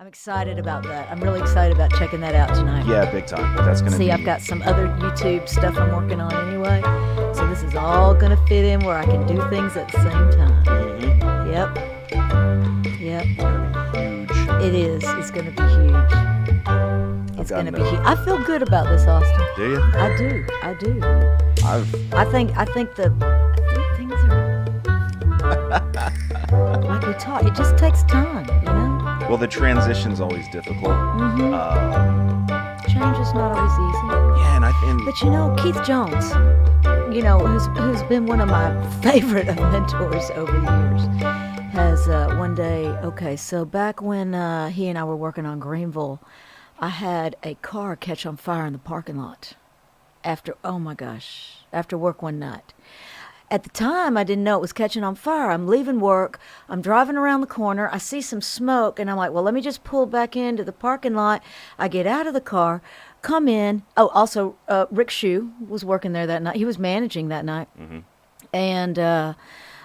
I'm excited about that. I'm really excited about checking that out tonight. Yeah, big time. That's gonna See, I've got some other YouTube stuff I'm working on anyway, so this is all gonna fit in where I can do things at the same time. Mm-hmm. Yep. Huge. It is. It's gonna be huge. It's gonna be huge. I feel good about this, Austin. Do you? I do. I think things are like we talked. It just takes time, you know. Well, the transition's always difficult. Change is not always easy. Yeah, But you know, Keith Jones, you know, who's been one of my favorite mentors over the years, has one day. Okay, so back when he and I were working on Greenville, I had a car catch on fire in the parking lot after work one night. At the time, I didn't know it was catching on fire. I'm leaving work. I'm driving around the corner. I see some smoke, and I'm like, well, let me just pull back into the parking lot. I get out of the car, come in. Oh, also, Rick Shue was working there that night. He was managing that night. Mm-hmm. And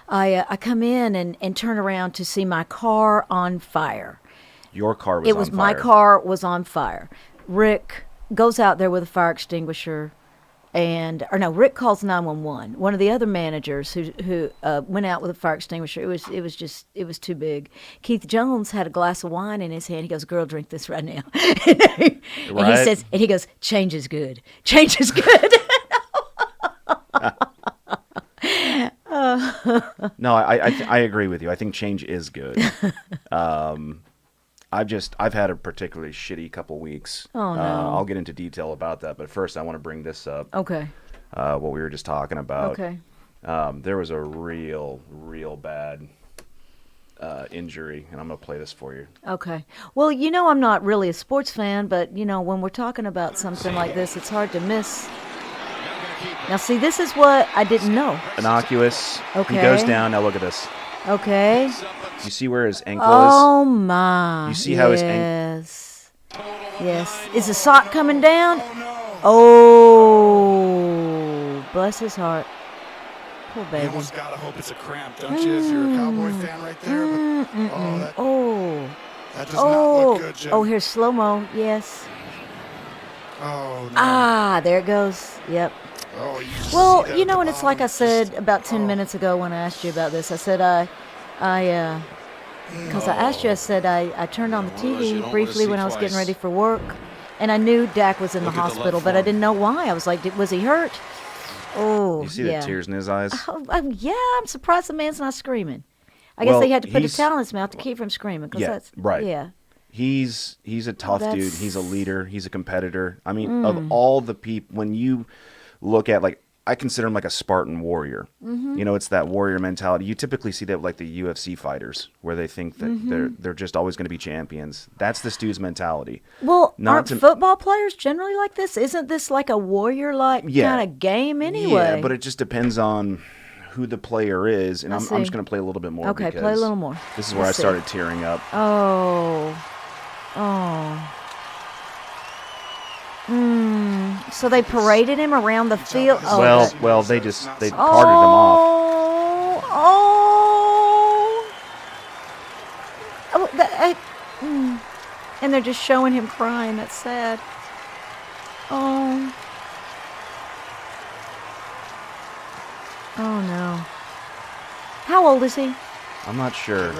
I come in and turn around to see my car on fire. Your car was on fire. My car was on fire. Rick goes out there with a fire extinguisher. Rick calls 911. One of the other managers who went out with a fire extinguisher. It was too big. Keith Jones had a glass of wine in his hand. He goes, "Girl, drink this right now." And he goes, "Change is good. Change is good." No, I agree with you. I think change is good. I've had a particularly shitty couple weeks. Oh, no. I'll get into detail about that, but first I want to bring this up. Okay. What we were just talking about. Okay. There was a real bad injury, and I'm going to play this for you. Okay. Well, you know I'm not really a sports fan, but, you know, when we're talking about something like this, it's hard to miss. Now, see, this is what I didn't know. Innocuous. Okay. He goes down. Now look at this. Okay. You see where his ankle Oh, my. You see how his ankle... Yes. Is the sock coming down? Oh, bless his heart. Poor baby. You almost gotta hope it's a cramp, don't you? If you're a Cowboy fan right there. But, that does not look good, Jim. Oh, here's slow-mo. Yes. Oh, no. Ah, there it goes. Yep. Oh, well, you know, and it's like I said about 10 minutes ago when I asked you about this. I said because I asked you, I said I turned on the TV briefly when I was getting ready for work, and I knew Dak was in the hospital, but I didn't know why. I was like, was he hurt? Oh, You see the tears in his eyes? Yeah, I'm surprised the man's not screaming. I guess they had to put a towel in his mouth to keep from screaming. Right. Yeah. He's a tough dude. He's a leader. He's a competitor. I mean, of all the people, when you look at, like, I consider him like a Spartan warrior. Mm-hmm. You know, it's that warrior mentality. You typically see that with, like, the UFC fighters, where they think that they're just always going to be champions. That's this dude's mentality. Well, aren't football players generally like this? Isn't this like a warrior-like kind of game anyway? Yeah, but it just depends on who the player is. And I'm just going to play a little bit more. Okay, play a little more. This is where I started tearing up. Oh. So they paraded him around the field. Oh, well, they parted him off. And they're just showing him crying. That's sad. Oh no. How old is he? I'm not sure.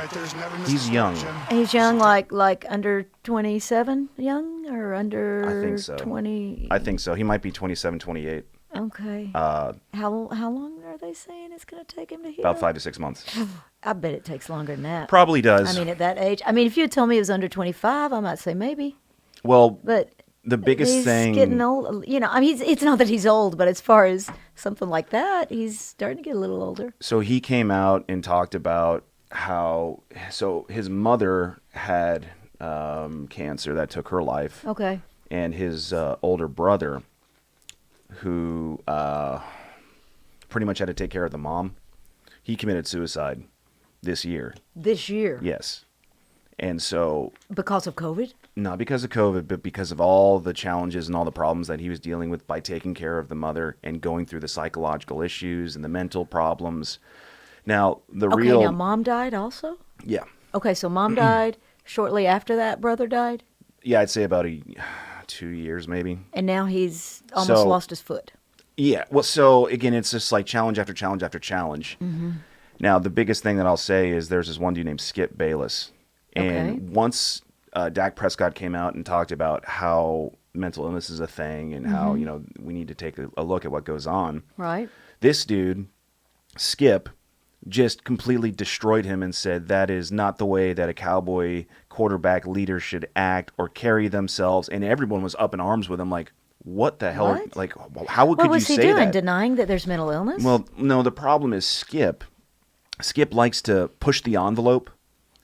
He's young. He's young, like under 27 young or under I think so. 20? I think so. He might be 27, 28. Okay. How long are they saying it's going to take him to heal? About 5 to 6 months. I bet it takes longer than that. Probably does. I mean, at that age. I mean, if you had told me he was under 25, I might say maybe. Well, but the biggest thing... He's getting old. You know, I mean, it's not that he's old, but as far as something like that, he's starting to get a little older. So he came out and talked about how... So his mother had cancer that took her life. Okay. And his older brother, who pretty much had to take care of the mom, he committed suicide this year. This year? Yes. And so... Because of COVID? Not because of COVID, but because of all the challenges and all the problems that he was dealing with by taking care of the mother and going through the psychological issues and the mental problems. Now, now mom died also? Yeah. Okay, so mom died, shortly after that brother died? Yeah, I'd say about 2 years maybe. And now he's almost lost his foot. Yeah. Well, so again, it's just like challenge after challenge after challenge. Mm-hmm. Now, the biggest thing that I'll say is there's this one dude named Skip Bayless. And Okay. once Dak Prescott came out and talked about how mental illness is a thing and how, we need to take a look at what goes on. Right. This dude, Skip, just completely destroyed him and said that is not the way that a Cowboy quarterback leader should act or carry themselves. And everyone was up in arms with him like, what the hell? What? Like, how could What you was he say doing? that? Denying that there's mental illness? Well, no, the problem is Skip likes to push the envelope.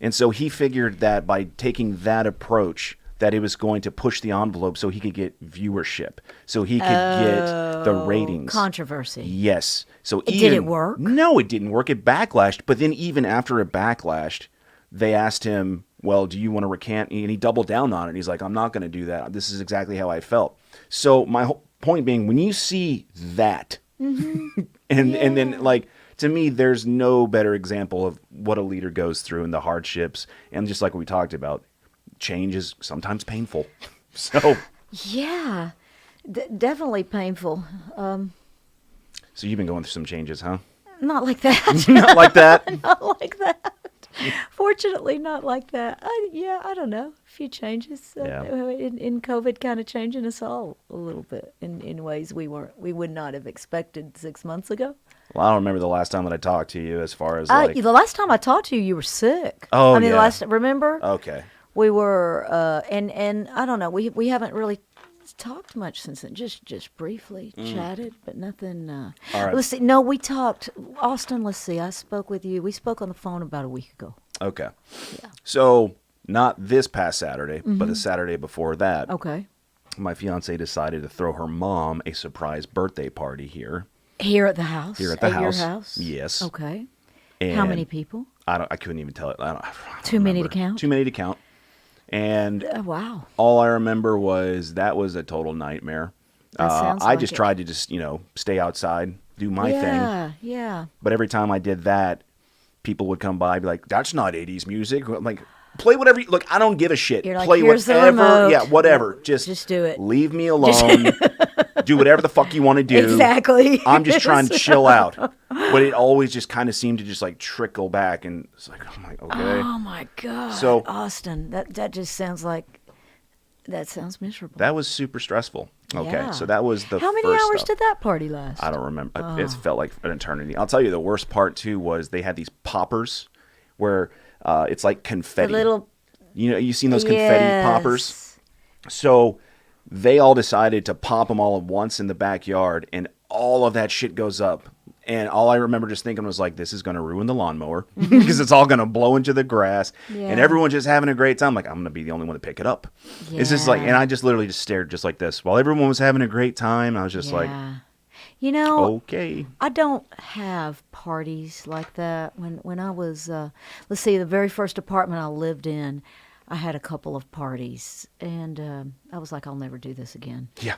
And so he figured that by taking that approach, that it was going to push the envelope so he could get viewership, so he could get the ratings. Controversy. Yes. So Did it work? No, it didn't work. It backlashed. But then even after it backlashed, they asked him, well, do you want to recant? And he doubled down on it. He's like, I'm not going to do that. This is exactly how I felt. So my whole point being, when you see that, and then like, to me, there's no better example of what a leader goes through and the hardships. And just like we talked about, change is sometimes painful. So Yeah. Definitely painful. so you've been going through some changes, huh? Not like that. Not like that? Not like that. Fortunately, not like that. I don't know. A few changes in COVID, kind of changing us all a little bit in ways we would not have expected 6 months ago. Well, I don't remember the last time that I talked to you as far as like... The last time I talked to you, you were sick. Oh, I mean, yeah. remember? Okay. We were, and I don't know. We haven't really talked much since then. Just briefly chatted, but nothing. All right. Let's see. No, we talked. Austin, let's see. I spoke with you. We spoke on the phone about a week ago. Okay. Yeah. So, not this past Saturday, but the Saturday before that, Okay. my fiance decided to throw her mom a surprise birthday party here. Here at the house. Here at the house. Your house. Yes. Okay. And How many people? I couldn't even tell it. I don't Too many to remember. count? Too many to count. And Wow. all I remember was that was a total nightmare. That sounds I like just it. tried to just, stay outside, do my thing. Yeah. Yeah. But every time I did that, people would come by and be like, that's not 80s music. I'm like, play whatever you... Look, I don't give a shit. You're like, play "Here's the whatever. remote." Yeah, whatever. Yeah, Just just do it. Leave me alone. Do whatever the fuck you want to do. Exactly. I'm just trying to chill out. But it always just kind of seemed to just like trickle back. And it's like, I'm like, okay. Oh my God. So- Austin, that just sounds like... That sounds miserable. That was super stressful. Okay, Yeah. so that was the How many first hours stuff. did that party last? I don't remember. It felt like an eternity. I'll tell you the worst part, too, was they had these poppers where it's like The confetti. little... You've seen those confetti poppers? So they all decided to pop them all at once in the backyard, and all of that shit goes up. And all I remember just thinking was like, this is going to ruin the lawnmower because it's all going to blow into the grass. Yeah. And everyone's just having a great time. Like, I'm going to be the only one to pick it up. It's just like, and I just literally just stared just like this. While everyone was having a great time, I was just like, You know, okay. I don't have parties like that. When I was, let's see, the very first apartment I lived in, I had a couple of parties, and I was like, I'll never do this again. Yeah.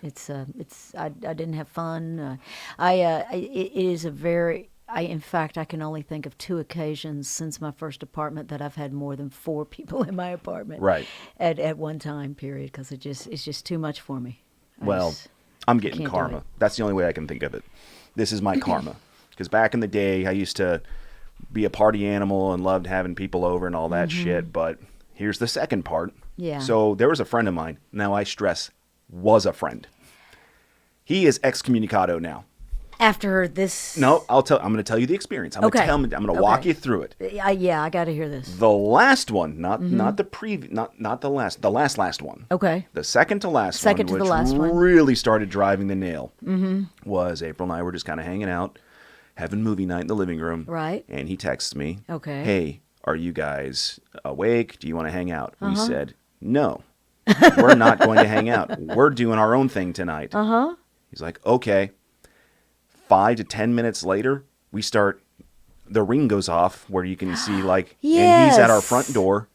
I didn't have fun. It is a very, in fact, I can only think of 2 occasions since my first apartment that I've had more than 4 people in my apartment. Right. At one time period, because it's just too much for me. I'm getting can't do karma. it. That's the only way I can think of it. This is my karma. Because back in the day, I used to be a party animal and loved having people over and all that shit. But here's the second part. Yeah. So there was a friend of mine. Now I stress, was a friend. He is excommunicado now. After this, No, I'm going to tell you the experience. I'm going to walk you through it. I got to hear this. The last one, not the last one. Okay. The second to last Second one, to the which last one. really started driving the nail, was April and I were just kind of hanging out, having movie night in the living room. Right. And he texts me, Okay. hey, are you guys awake? Do you want to hang out? We said, no, we're not going to hang out. We're doing our own thing tonight. He's like, okay. 5 to 10 minutes later, the ring goes off where you can see and he's at our front door,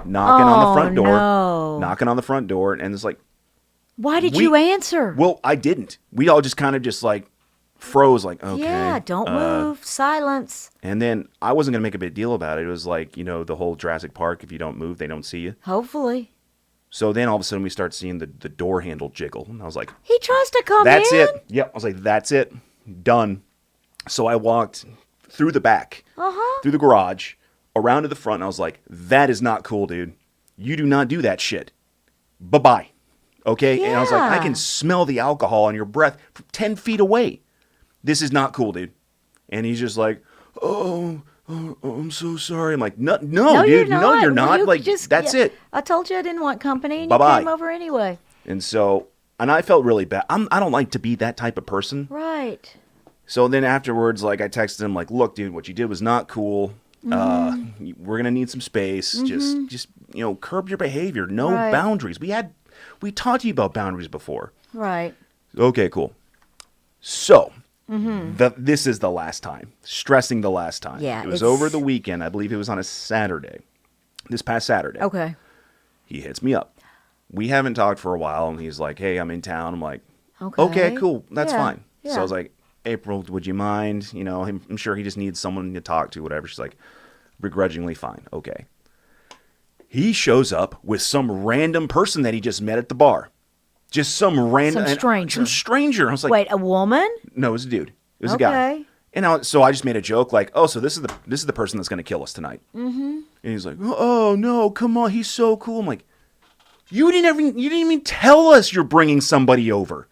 knocking on the front door, knocking on the front door. And it's like, Why did you answer? well, I didn't. We all just kind of just like froze like, okay. Yeah, don't move. Silence. And then I wasn't going to make a big deal about it. It was like, the whole Jurassic Park, if you don't move, they don't see you. Hopefully. So then all of a sudden we start seeing the door handle jiggle. And I was like, He tries to come that's in. it. Yep. I was like, that's it. Done. So I walked through the back, through the garage, around to the front. And I was like, that is not cool, dude. You do not do that shit. Bye-bye. Okay? Yeah. And I was like, I can smell the alcohol on your breath from 10 feet away. This is not cool, dude. And he's just like, oh, I'm so sorry. I'm like, no, dude. No, you're not. Like, that's it. I told you I didn't want company, and Bye-bye. you came over anyway. And so, and I felt really bad. I don't like to be that type of person. Right. So then afterwards, like, I texted him, like, look, dude, what you did was not cool. We're going to need some space. Just curb your behavior. No boundaries. We talked to you about boundaries before. Right. Okay, cool. So, this is the last time. Stressing the last time. Yeah. It was over the weekend. I believe it was on a Saturday. This past Saturday. Okay. He hits me up. We haven't talked for a while, and he's like, hey, I'm in town. I'm like, okay, cool. That's fine. Yeah. So I was like, April, would you mind? I'm sure he just needs someone to talk to, whatever. She's like, begrudgingly fine. Okay. He shows up with some random person that he just met at the bar. Just some random... Some stranger. I was like... Wait, a woman? No, it was a dude. It was a guy. And so I just made a joke like, oh, so this is the person that's going to kill us tonight. Mm-hmm. And he's like, oh, no, come on. He's so cool. I'm like, you didn't even tell us you're bringing somebody over.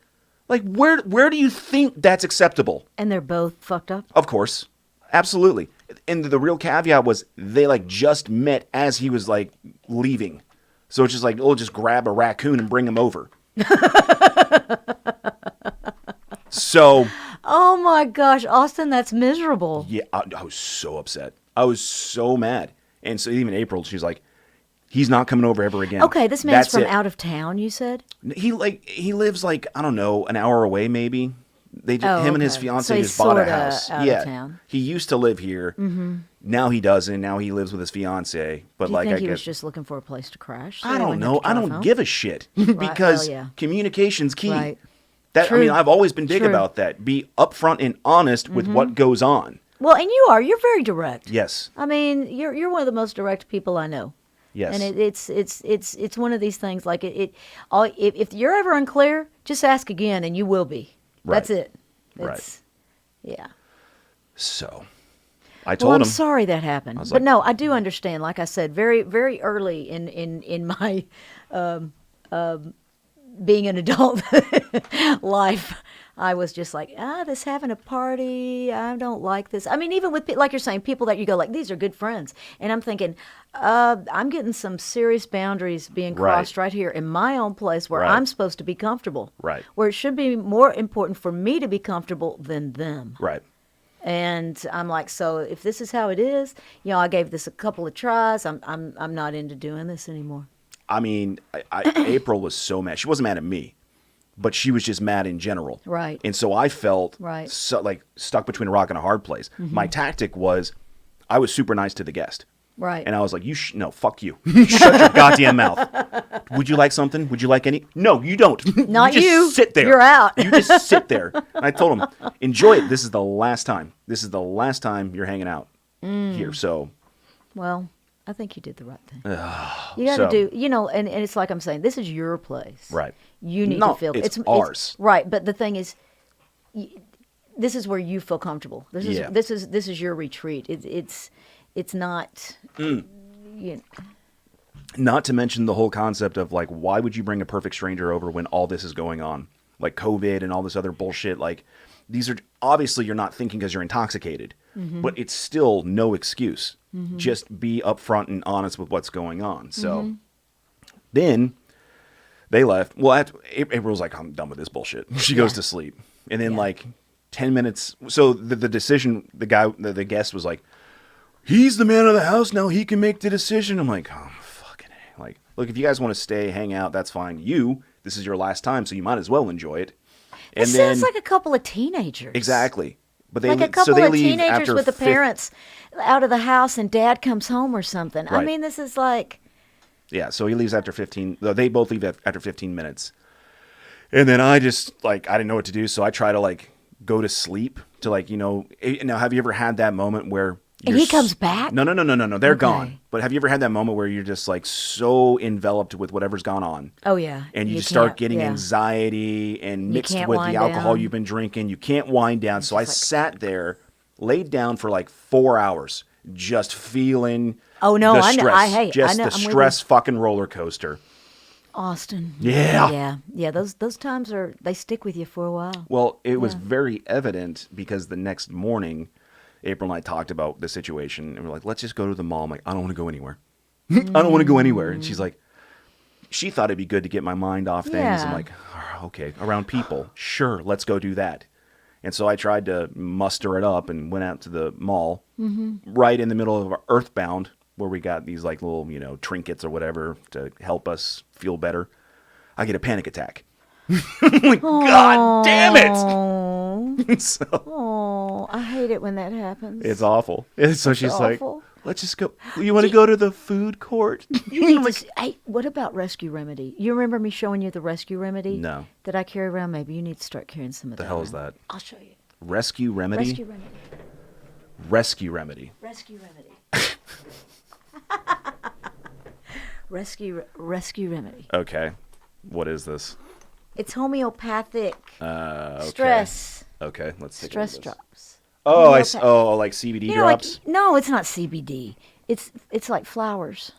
Like, where do you think that's acceptable? And they're both fucked up? Of course. Absolutely. And the real caveat was they, like, just met as he was, like, leaving. So it's just like, oh, just grab a raccoon and bring him over. So... Oh, my gosh, Austin, that's miserable. Yeah, I was so upset. I was so mad. And so even April, she's like, he's not coming over ever again. Okay, this man's from out of town, you said? He lives like, I don't know, an hour away maybe. Him and his fiance so just bought a sorta house. Out of town. He used to live here. Mm-hmm. Now he doesn't. Now he lives with his fiance. But Do you like, think I he guess was just looking for a place to crash? So I don't know. I don't give a shit because communication's key. Right. I mean, I've always been big about that. Be upfront and honest with what goes on. Well, and you're very direct. Yes. I mean, you're one of the most direct people I know. Yes. And it's one of these things like if you're ever unclear, just ask again and you will be. Right. That's it. Right. Yeah. So, I told him. I'm sorry that happened, but no, I do understand. Like I said, very very early in my being an adult life, I was just like, this having a party, I don't like this. I mean, even with, like you're saying, people that you go like, these are good friends. And I'm thinking, I'm getting some serious boundaries being crossed right here in my own place where I'm supposed to be comfortable. Right. Where it should be more important for me to be comfortable than them. Right. And I'm like, so if this is how it is, I gave this a couple of tries. I'm not into doing this anymore. I mean, April was so mad. She wasn't mad at me, but she was just mad in general. Right. And so I felt stuck between a rock and a hard place. Mm-hmm. My tactic was I was super nice to the guest. Right. And I was like, no, fuck you. Shut your goddamn mouth. Would you like something? Would you like any? No, you don't. Not you. Just sit there. You're out. You just sit there. And I told him, enjoy it. This is the last time. This is the last time you're hanging out here. So. Well, I think you did the right thing. You got to do, and it's like I'm saying, this is your place. Right. You need to feel it's ours. Right, but the thing is, this is where you feel comfortable. This is your retreat. It's not. Not to mention the whole concept of like, why would you bring a perfect stranger over when all this is going on, like COVID and all this other bullshit? Like, these are obviously you're not thinking because you're intoxicated, but it's still no excuse. Mm-hmm. Just be upfront and honest with what's going on. So then they left. Well, April was like, I'm done with this bullshit. She goes to sleep. And then like 10 minutes. So the decision, the guest was like, he's the man of the house now. He can make the decision. I'm like, oh, fucking A. Like, look, if you guys want to stay, hang out, that's fine. This is your last time, so you might as well enjoy it. And it sounds like a couple of teenagers. Exactly. But like a couple of teenagers with the parents out of the house and dad comes home or something. Right. I mean, this is like... Yeah, so he leaves after 15... They both leave after 15 minutes. And then I just, I didn't know what to do, so I try to, go to sleep to like, now have you ever had that moment where And he comes back? No. They're Okay. gone. But have you ever had that moment where you're just like so enveloped with whatever's gone on? Oh, yeah. And you just start can't- getting yeah. anxiety and mixed can't with the wind alcohol down. you've been drinking. You can't wind down. So I just sat there, laid down for like 4 hours, just feeling Oh, no, the I know. stress. I just know, the I'm with stress fucking roller coaster. Austin. Yeah. Yeah. Those times they stick with you for a while. Well, it was very evident because the next morning, April and I talked about the situation, and we're like, let's just go to the mall. I'm like, I don't want to go anywhere. I don't want to go anywhere. And she's like, she thought it'd be good to get my mind off things. Yeah. I'm like, "Oh, okay, around people. Sure, let's go do that. And so I tried to muster it up and went out to the mall right in the middle of Earthbound, where we got these like little, trinkets or whatever to help us feel better. I get a panic attack. I'm like, God damn it! Oh, So I hate it when that happens. it's awful. And so she's awful. like, let's just go. You want to go to the food court? You need to, hey, what about Rescue Remedy? You remember me showing you the Rescue Remedy? No. That I carry around? Maybe you need to start carrying some of The that. hell is around. that? I'll show you. Rescue Remedy? Rescue Remedy. Rescue Remedy. Rescue Remedy. Rescue Remedy. Okay. What is this? It's homeopathic Okay. stress. Okay, let's take Stress a look at this. drops. Oh, Homeopathic. like CBD You know, like, drops? no, it's not CBD. It's like flowers.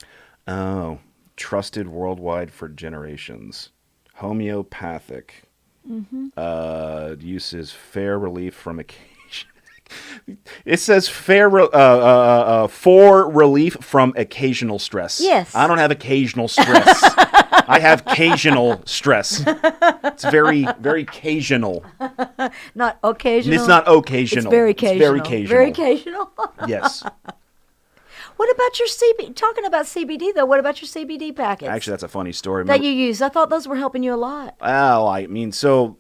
Oh, trusted worldwide for generations. Homeopathic. Use is fair relief from occasion. It says for relief from occasional stress. Yes. I don't have occasional stress. I have occasional stress. It's very, very occasional. Not occasional. It's not occasional. It's very occasional. It's very occasional. Very occasional. Yes. What about your CBD? Talking about CBD though, what about your CBD packets Actually, that's a funny story. that you use? I thought those were helping you a lot. Oh, I mean, so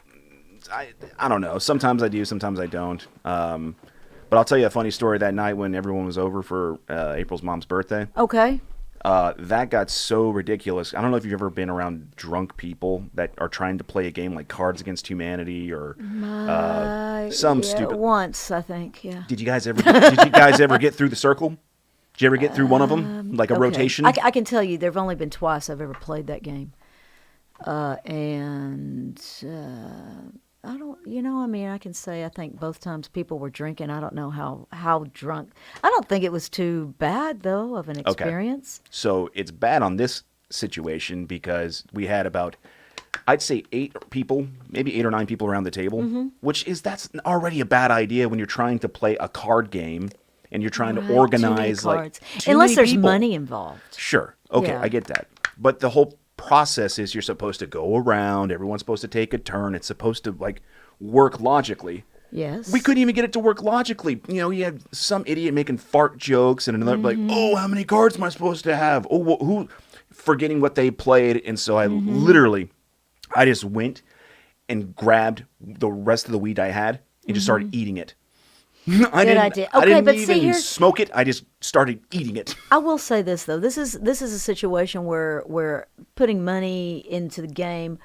I don't know. Sometimes I do, sometimes I don't. But I'll tell you a funny story. That night when everyone was over for April's mom's birthday, Okay. that got so ridiculous. I don't know if you've ever been around drunk people that are trying to play a game like Cards Against Humanity or some stupid. Once, I think. Yeah. Did you guys ever get through the circle? Did you ever get through one of them, like a Okay. rotation? I can tell you, there've only been twice I've ever played that game, and I don't. I mean, I can say I think both times people were drinking. I don't know how drunk. I don't think it was too bad though of an experience. So it's bad on this situation because we had about, I'd say 8 people, maybe 8 or 9 people around the table, that's already a bad idea when you're trying to play a card game and you're trying Right, to organize too many like cards. too Unless many there's people. money involved. Sure. Okay, Yeah. I get that. But the whole process is you're supposed to go around, everyone's supposed to take a turn, it's supposed to like work logically. Yes. We couldn't even get it to work logically. You had some idiot making fart jokes and another like, oh, how many cards am I supposed to have? Oh, who? Forgetting what they played. And so I just went and grabbed the rest of the weed I had and just started eating it. I Good idea. I Okay, didn't but see, even here's- smoke it. I just started eating it. I will say this though. This is a situation where putting money into the game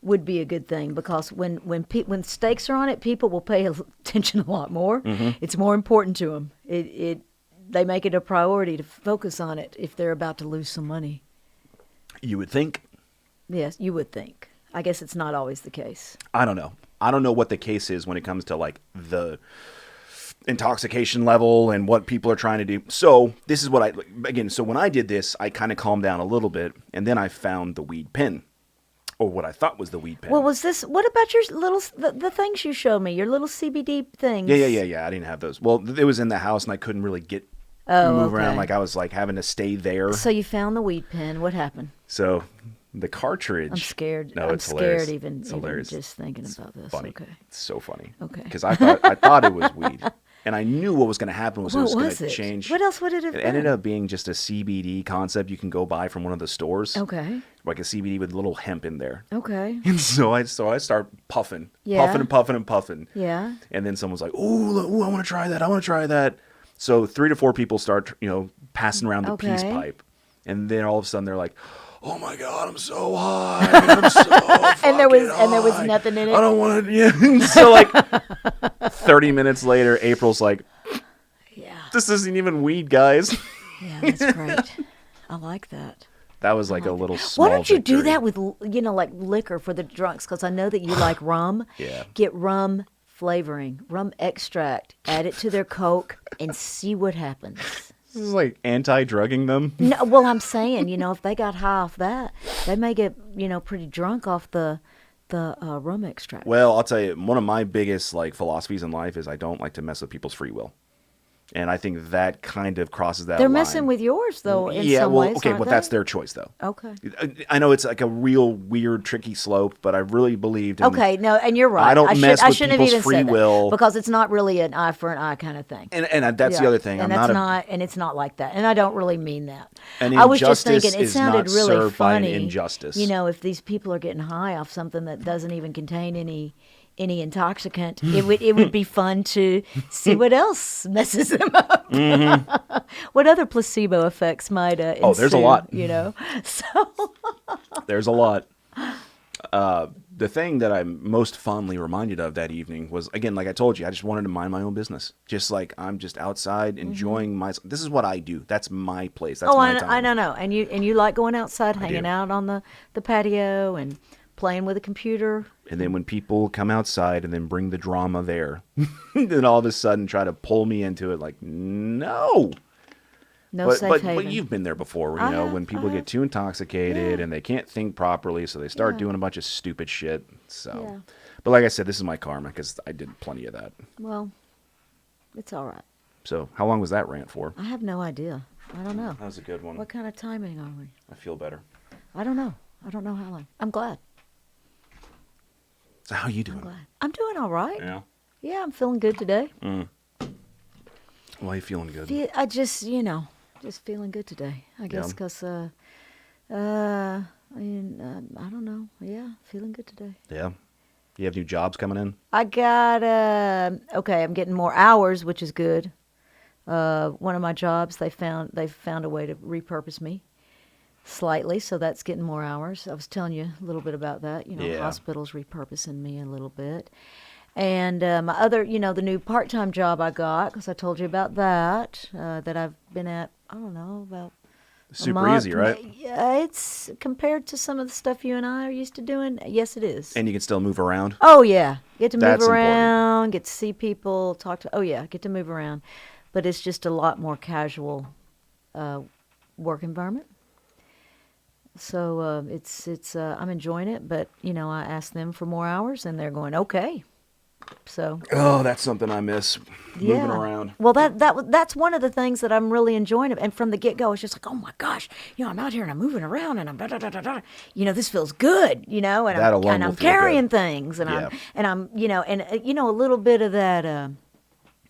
would be a good thing because when stakes are on it, people will pay attention a lot more. It's more important to them. They make it a priority to focus on it if they're about to lose some money. You would think. Yes, you would think. I guess it's not always the case. I don't know. I don't know what the case is when it comes to like the intoxication level and what people are trying to do. So this is what so when I did this, I kind of calmed down a little bit and then I found the weed pen, or what I thought was the weed pen. Well, what about your little the things you showed me? Your little CBD things. Yeah. I didn't have those. Well, it was in the house and I couldn't really move around. Like I was like having to stay there. So you found the weed pen. What happened? So the cartridge. I'm scared. No, I'm it's hilarious. scared even hilarious. just thinking about this. Funny. Okay. It's so funny. Okay. Because I thought it was weed. And I knew what was going to happen was it What was going was to it? change. What else would it have It been? ended up being just a CBD concept you can go buy from one of the stores. Okay. Like a CBD with little hemp in there. Okay. And so I start puffing. Yeah. Puffing. Yeah. And then someone's like, ooh, I want to try that. So 3 to 4 people start, passing around the peace Okay. pipe. And then all of a sudden they're like, oh my God, I'm so high. I'm so And there was fucking and there was high. nothing in it. I don't want to. Yeah. So like, 30 minutes later, April's like, Yeah. this isn't even weed, guys. Yeah, that's great. I like that. That was like a little small Why don't you do victory. that with, like liquor for the drunks? Because I know that you like rum. Yeah. Get rum flavoring, rum extract, add it to their Coke, and see what happens. This is like anti-drugging them. No, well, I'm saying, if they got high off that, they may get, pretty drunk off the rum extract. Well, I'll tell you, one of my biggest like philosophies in life is I don't like to mess with people's free will. And I think that kind of crosses that They're line. messing with yours, though, in Yeah, some well, ways, okay, aren't well, they? that's their choice, though. Okay. I know it's like a real weird, tricky slope, but I really believed in... Okay, no, and you're right. I don't mess with shouldn't have people's even free said that, will. because it's not really an eye for an eye kind of thing. And that's the other thing. And and it's not like that. And I don't really mean that. An I was just injustice thinking, it is sounded not really served by an funny. injustice. If these people are getting high off something that doesn't even contain any intoxicant, it would be fun to see what else messes them up. Mm-hmm. What other placebo effects might ensue, Oh, there's a lot. So There's a lot. The thing that I'm most fondly reminded of that evening was, again, like I told you, I just wanted to mind my own business. Just like I'm just outside enjoying myself. This is what I do. That's my place. That's my time. I know. And you like going outside, hanging out on the patio and playing with a computer. And then when people come outside and then bring the drama there, then all of a sudden try to pull me into it, like, no. Safe But haven. you've been there before, when people get too intoxicated and they can't think properly, so they start doing a bunch of stupid shit. So, Yeah. But like I said, this is my karma because I did plenty of that. Well, it's all right. So how long was that rant for? I have no idea. I don't know. That was a good one. What kind of timing are we? I feel better. I don't know. I don't know how long. I'm glad. So how you doing? I'm doing all right. Yeah. Yeah, I'm feeling good today. Why are you feeling good? I just, just feeling good today. I guess because, I don't know. Yeah, feeling good today. Yeah. You have new jobs coming in? I got, I'm getting more hours, which is good. One of my jobs, they've found a way to repurpose me slightly, so that's getting more hours. I was telling you a little bit about that. Hospitals repurposing me a little bit. And my other, the new part-time job I got, because I told you about that, that I've been at, I don't know, about Super a month. easy, right? Yeah, it's compared to some of the stuff you and I are used to doing. Yes, it is. And you can still move around? Oh, yeah. Get to move That's around, important. get to see people, talk to, get to move around. But it's just a lot more casual work environment. So it's I'm enjoying it, but, I asked them for more hours, and they're going, okay. So. Oh, that's something I miss, moving around. Well, that's one of the things that I'm really enjoying. And from the get-go, it's just like, oh, my gosh, I'm out here and I'm moving around and I'm da-da-da-da-da. this feels good, and That alone I'm will feel carrying good. things, and Yeah. I'm a little bit of that,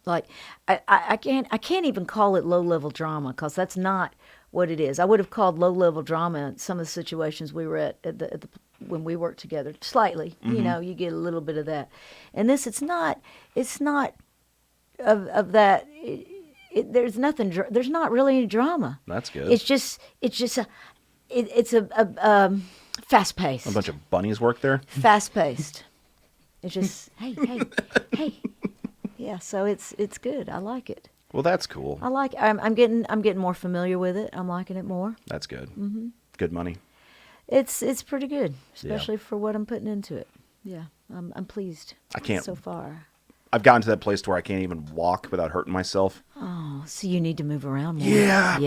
like, I can't even call it low-level drama, because that's not what it is. I would have called low-level drama in some of the situations we were at the when we worked together, slightly. You get a little bit of that. And this, it's not of that. There's nothing. There's not really any drama. That's good. It's just a fast paced. A bunch of bunnies work there? Fast paced. It's just hey. Yeah, so it's good. I like it. Well, that's cool. I like. I'm getting more familiar with it. I'm liking it more. That's good. Mm-hmm. Good money. It's pretty good, especially for what I'm putting into it. Yeah, I'm pleased. I can't- so far. I've gotten to that place to where I can't even walk without hurting myself. Oh, so you need to move around more. Yeah,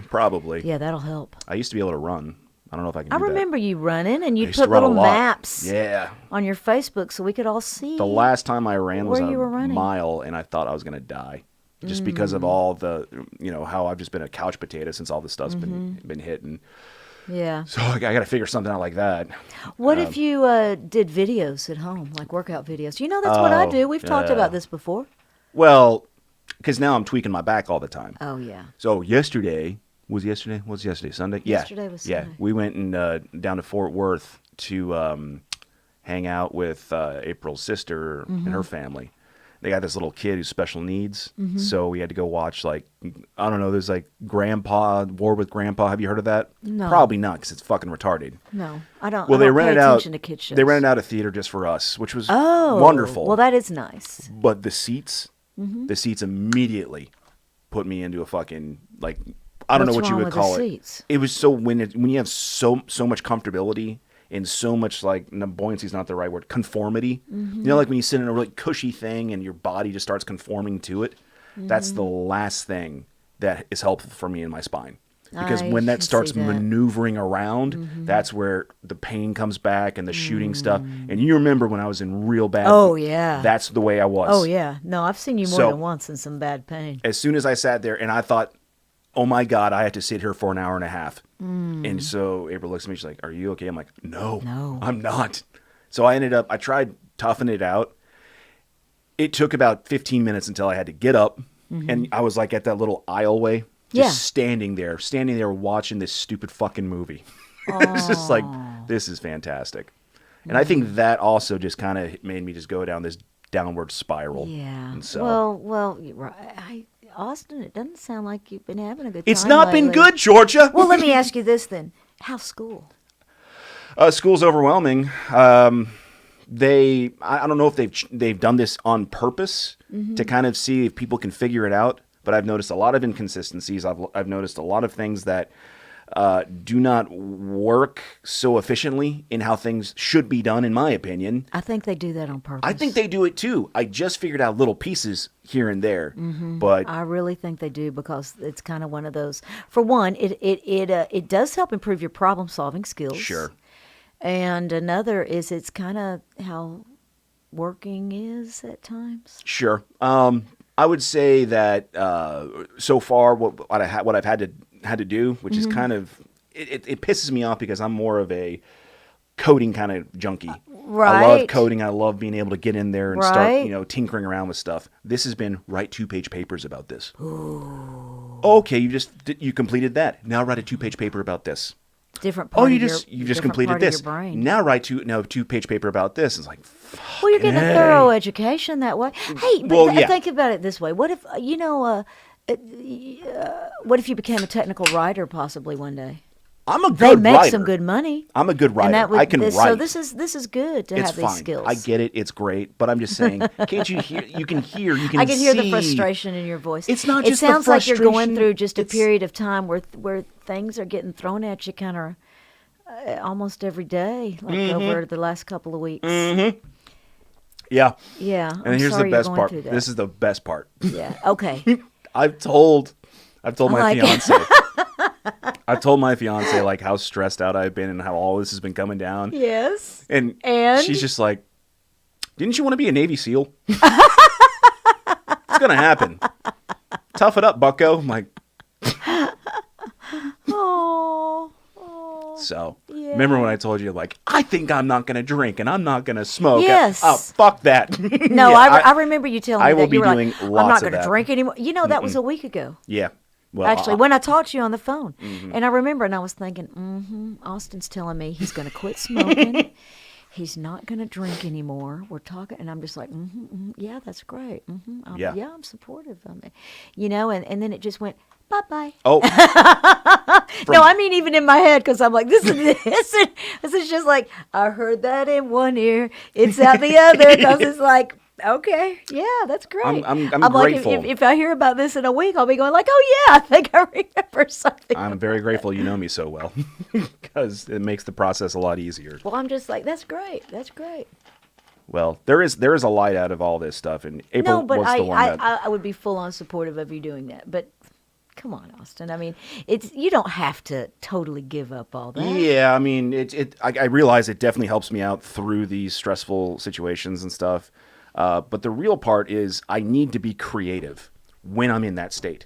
probably. Yeah, that'll help. I used to be able to run. I don't know if I can do I that. remember you running, and I you used to put run a little lot. maps Yeah. on your Facebook so we could all see. The last time I ran was Where you were a running. mile, and I thought I was going to die. Just because of all the, how I've just been a couch potato since all this stuff's been hitting. Yeah. So I got to figure something out like that. What if you did videos at home, like workout videos? That's what I do. We've talked about this before. Well, because now I'm tweaking my back all the time. Oh, yeah. So yesterday? Sunday? Yeah. Yesterday was Yeah. Sunday. We went and down to Fort Worth to hang out with April's sister and her family. they got this little kid who's special needs. So we had to go watch, like, I don't know, there's like War with Grandpa. Have you heard of that? No. Probably not, because it's fucking retarded. No, I don't. Well, I they don't rented pay out. attention to kid shows. They rented out a theater just for us, which was Oh, wonderful. Well, that is nice. But the seats immediately put me into a fucking, like, I don't know what you would call it. Seats? It was so when you have so much comfortability and so much, like, buoyancy is not the right word, conformity. You know, like when you sit in a really cushy thing and your body just starts conforming to it. That's the last thing that is helpful for me in my spine. Because when that starts maneuvering around, that's where the pain comes back and the shooting stuff. And you remember when I was in real bad. Oh, yeah. That's the way I was. Oh, yeah. No, I've seen you more than once in some bad pain. As soon as I sat there and I thought, oh my God, I have to sit here for an hour and a half. And so April looks at me, she's like, are you okay? I'm like, no, I'm not. So I tried toughing it out. It took about 15 minutes until I had to get up. And I was like at that little aisleway, just standing there watching this stupid fucking movie. It's just like, this is fantastic. And I think that also just kind of made me just go down this downward spiral. Yeah. And so, well, you're right. Austin, it doesn't sound like you've been having a good time. It's not lately. been good, Georgia. Well, let me ask you this then. How's school? School's overwhelming. I don't know if they've done this on purpose to kind of see if people can figure it out. But I've noticed a lot of inconsistencies. I've noticed a lot of things that do not work so efficiently in how things should be done, in my opinion. I think they do that on purpose. I think they do it too. I just figured out little pieces here and there, but I really think they do because it's kind of one of those. For one, it does help improve your problem solving skills. Sure. And another is it's kind of how working is at times. Sure. I would say that so far what I've had to do, which is kind of it pisses me off because I'm more of a coding kind of junkie. Right. I love coding. I love being able to get in there and Right. start, tinkering around with stuff. This has been write 2-page papers about this. Ooh. Okay, you completed that. Now write a 2-page paper about this. Different part Oh, you of just different completed part this. Of your brain. Now write 2-page paper about this. It's like, Well, you're getting a thorough education that way. Hey, but Well, yeah. think about it this way. What if, what if you became a technical writer possibly one day? I'm a good They make writer. some good money. I'm a good writer. And that would, I can write. So this is good to It's have these fine. skills. I get it. It's great. But I'm just saying, can't you hear? You can hear. You can I can hear the see. frustration in your voice. It's not It just the sounds like you're going frustration, through just a it's- period of time where things are getting thrown at you kind of almost every day, like over the last couple of weeks. Yeah. Yeah. And here's sorry the best you're going part. through that. This is the best part. Yeah. Okay. I've told my like it. fiance. I've told my fiance like how stressed out I've been and how all this has been coming down. Yes. And she's just like, didn't you want to be a Navy SEAL? It's gonna happen. Tough it up, bucko. I'm like, Oh. so Yeah. remember when I told you like I think I'm not gonna drink and I'm not gonna smoke? Yes. Oh, fuck that. No, Yeah, I remember you telling me I that will be you were doing like, I'm lots not of going to that. drink anymore. You know, that was a week ago. Yeah. Well, Actually, when I talked to you on the phone. And I remember, and I was thinking, Austin's telling me he's going to quit smoking. He's not going to drink anymore. We're talking, and I'm just like, yeah, that's great. Yeah. Yeah, I'm supportive of it. And then it just went, bye-bye. oh, No, I mean, even in my head, because I'm like, this is just like, I heard that in one ear, it's out the other, because it's like, okay, yeah, that's great. I'm grateful. Like, if I hear about this in a week, I'll be going like, oh yeah, I think I remember something. I'm very grateful you know me so well because it makes the process a lot easier. Well, I'm just like, that's great. That's great. Well, there is a light out of all this stuff, and April No, but was the one that. I would be full on supportive of you doing that. But come on, Austin. I mean, you don't have to totally give up all that. Yeah, I mean, I realize it definitely helps me out through these stressful situations and stuff. But the real part is I need to be creative when I'm in that state.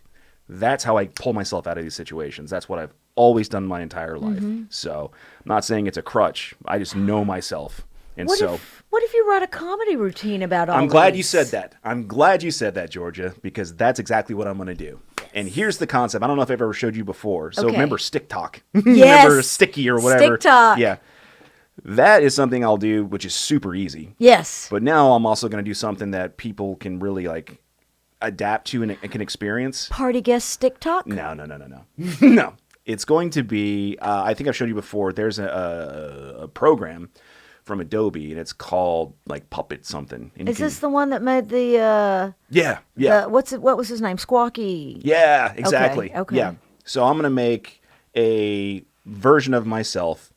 That's how I pull myself out of these situations. That's what I've always done my entire life. So I'm not saying it's a crutch. I just know myself. And What if you write a comedy routine about all I'm glad these? you said that. I'm glad you said that, Georgia, because that's exactly what I'm going to do. And here's the concept. I don't know if I've ever showed you before. So Okay. remember Stick Talk. Yes. Remember Sticky or whatever. Stick Talk. Yeah. That is something I'll do, which is super easy. Yes. But now I'm also going to do something that people can really like adapt to and can experience. Party guest TikTok? No. No. It's going to be, I think I've showed you before, there's a program from Adobe, and it's called like Puppet something. And Is this the one that made the Yeah. what was his name? Squawky. Yeah, exactly. Okay. Yeah. So I'm going to make a version of myself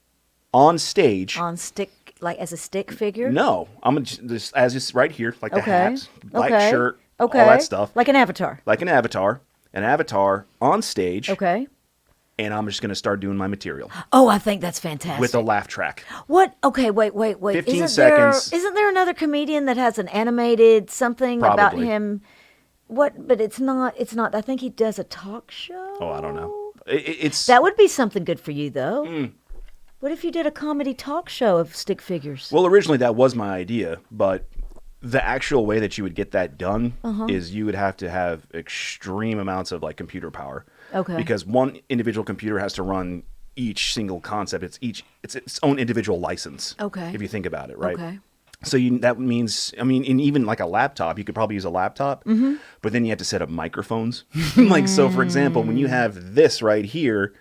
on stage. On stick, like as a stick figure? No, I'm going to just as it's right here, like the Okay. hats, black Okay. shirt, Okay. all that stuff. Like an avatar. Like an avatar on stage. Okay. And I'm just going to start doing my material Oh, I think that's fantastic. with a laugh track. What? Okay, wait. 15 seconds. Isn't there another comedian that has an animated something about Probably. him? What? But it's not. It's not. I think he does a talk show. Oh, I don't know. It's That would be something good for you, though. What if you did a comedy talk show of stick figures? well, originally that was my idea, but the actual way that you would get that done Uh-huh. is you would have to have extreme amounts of like computer power. Okay. Because one individual computer has to run each single concept. It's its own individual license. Okay. If you think about it, right? Okay. So that means, I mean, in even like a laptop, you could probably use a laptop, but then you have to set up microphones. Like, so for example, when you have this right here,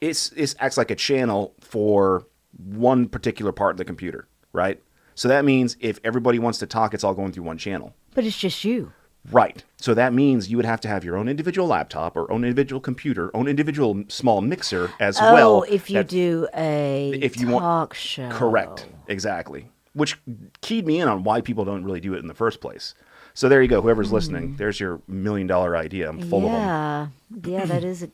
it acts like a channel for one particular part of the computer, right? So that means if everybody wants to talk, it's all going through one channel. But it's just you. Right. So that means you would have to have your own individual laptop or own individual computer, own individual small mixer as well. Oh, if you do a talk show. Correct. Exactly. Which keyed me in on why people don't really do it in the first place. So there you go. Whoever's listening, there's your $1 million idea. I'm full of them. Yeah, that is.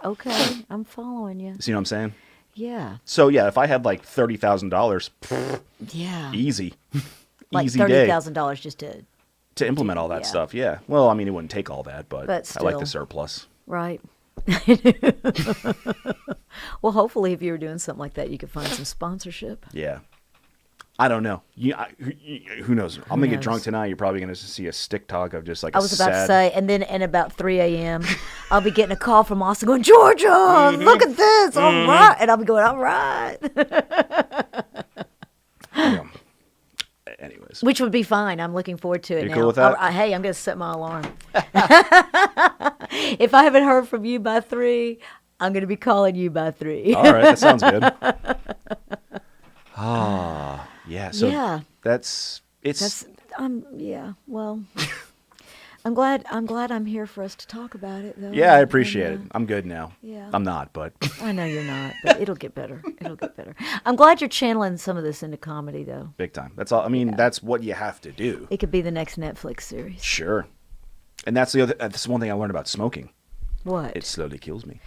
Okay. I'm following you. See what I'm saying? Yeah. So yeah, if I had like $30,000, Yeah. easy. Like Easy day $30,000 just to implement all that yeah. stuff. Yeah. Well, I mean, it wouldn't take all that, but I like the still. surplus. right. Well, hopefully, if you were doing something like that, you could find some sponsorship. Yeah. I don't know. Who knows? I'm going to get knows? drunk tonight. You're probably going to see a stick talk of just like I was about to say, and then at about 3 a.m., I'll be getting a call from Austin going, Georgia, look at this. All right. And I'll be going, all right. Yeah. Anyways. Which would be fine. I'm looking forward to it You now. cool with that? Hey, I'm going to set my alarm. If I haven't heard from you by 3, I'm going to be calling you by 3. All right. That sounds good. Yeah. So Yeah. Yeah. Well, I'm glad I'm here for us to talk about it, though. Yeah, I appreciate it. I'm good now. Yeah. I'm not, but I know you're not, but it'll get better. It'll get better. I'm glad you're channeling some of this into comedy, though. big time. That's all. I mean, that's what you have to do. It could be the next Netflix series. Sure. And that's that's one thing I learned about smoking. What? It slowly kills me.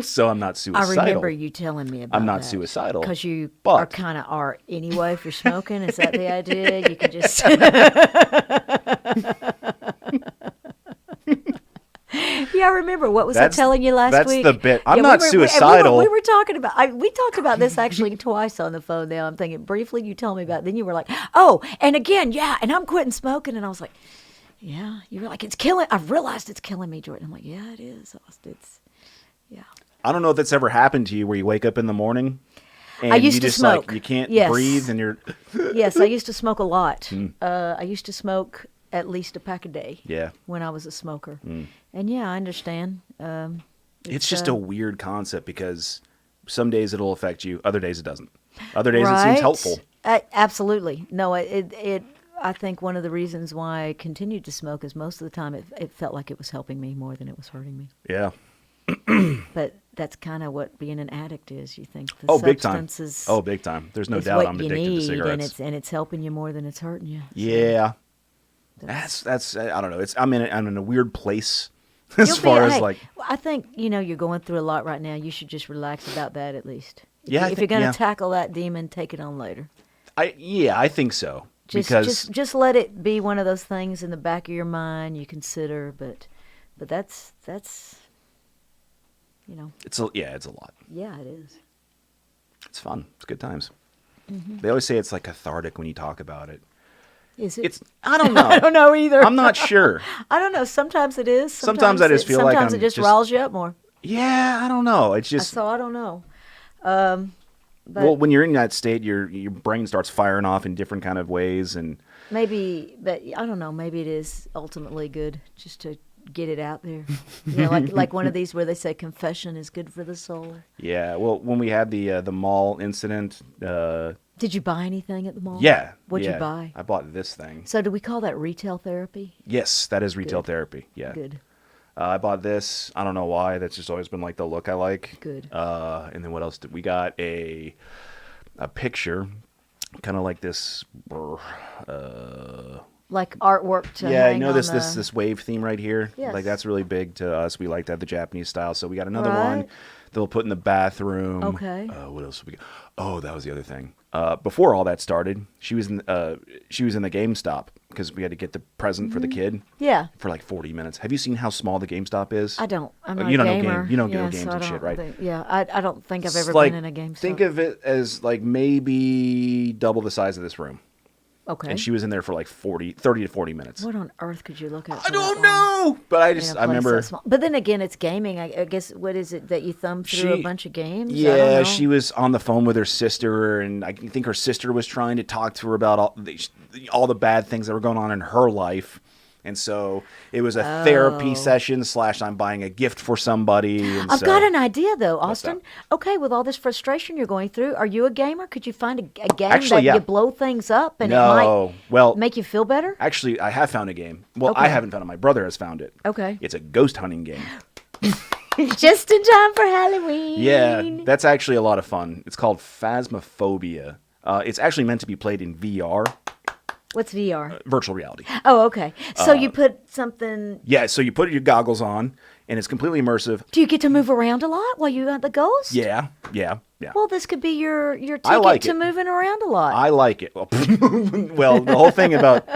So I'm not suicidal. I remember you telling me about I'm not that. suicidal. Because you but are anyway if you're smoking. Is that the idea? You can just... Yeah, I remember. What was I telling you last week? That's the bit. I'm not suicidal. We were talking about... we talked about this actually twice on the phone now. I'm thinking, briefly, you told me about it. Then you were like, oh, and again, yeah, and I'm quitting smoking. And I was like, yeah. You were like, it's killing... I've realized it's killing me, Jordan. I'm like, yeah, it is. It's... Yeah. I don't know if that's ever happened to you where you wake up in the morning and I used you to just smoke. like you can't Yes. breathe and you're Yes, I used to smoke a lot. Hmm. I used to smoke at least a pack a day. Yeah. When I was a smoker. Hmm. And yeah, I understand. It's just a weird concept because some days it'll affect you, other days it doesn't. Other days it seems helpful. Absolutely. No, I think one of the reasons why I continued to smoke is most of the time it felt like it was helping me more than it was hurting me. Yeah. But that's kind of what being an addict is. You think the big time. substances Oh, big time. There's no is doubt what I'm you addicted need, to cigarettes. and it's helping you more than it's hurting you. Yeah. That's I don't know. I'm in a weird place as You'll far be- as hey, like I think you're going through a lot right now. You should just relax about that at least. Yeah, I If think- you're going yeah. to tackle that demon, take it on later. I think so. Just let it be one of those things in the back of your mind you consider, but that's it's a lot. yeah, it is. It's fun. It's good times. Mm-hmm. They always say it's like cathartic when you talk about it. Is it? It's I don't know. I don't know either. I'm not sure. I don't know. Sometimes it is. Sometimes I just feel like sometimes I'm it just just- riles you up more. Yeah, I don't know. It's just So I don't know. But well, when you're in that state, your brain starts firing off in different kind of ways, and maybe, but I don't know. Maybe it is ultimately good just to get it out there. Like one of these where they say confession is good for the soul. yeah. Well, when we had the mall incident, Did you buy anything at the mall? yeah, What'd yeah, you buy? I bought this thing. So do we call that retail therapy? Yes, that is retail therapy. Yeah. Good. I bought this. I don't know why. That's just always been like the look I like. Good. And then what else did we got? A picture, kind of like this. Like artwork to Yeah, hang you know on this wave theme right here. Yes. Like that's really big to us. We like that the Japanese style. So we got another Right. one that we'll put in the bathroom. Okay. What else did we got? Oh, that was the other thing. Before all that started, she was in the GameStop because we had to get the present for the kid. Yeah. For like 40 minutes. Have you seen how small the GameStop is? I don't. I'm Oh, not you a don't know gamer. you don't yeah, know games so I and shit, don't right? think- yeah, I don't think I've It's ever like, been in a GameStop. Think of it as like maybe double the size of this room. Okay. And she was in there for like 30 to 40 minutes. What on earth could you look at? I for don't that long know. But I in a just, place I remember. that small? But then again, it's gaming. I guess, what is it that you thumb through a She- bunch of games? I don't Yeah, know. she was on the phone with her sister, and I think her sister was trying to talk to her about all the bad things that were going on in her life. And so it was a therapy session / I'm buying a gift for somebody. And I've so, got an idea, though, What's Austin. that? Okay, with all this frustration you're going through, are you a gamer? Could you find a game Actually, that yeah. you blow things up and it No, well, might make you feel better? actually, I have found a game. Well, I Okay. haven't found it. My brother has found it. Okay. It's a ghost hunting game. Just in time for Halloween. Yeah, that's actually a lot of fun. It's called Phasmophobia. It's actually meant to be played in VR, What's VR? virtual reality. Oh, okay. So you put something. Yeah, so you put your goggles on, and it's completely immersive. Do you get to move around a lot while you got the ghost? Yeah. Well, this could be your ticket like to it. moving around a lot. I like it. Well, the whole thing about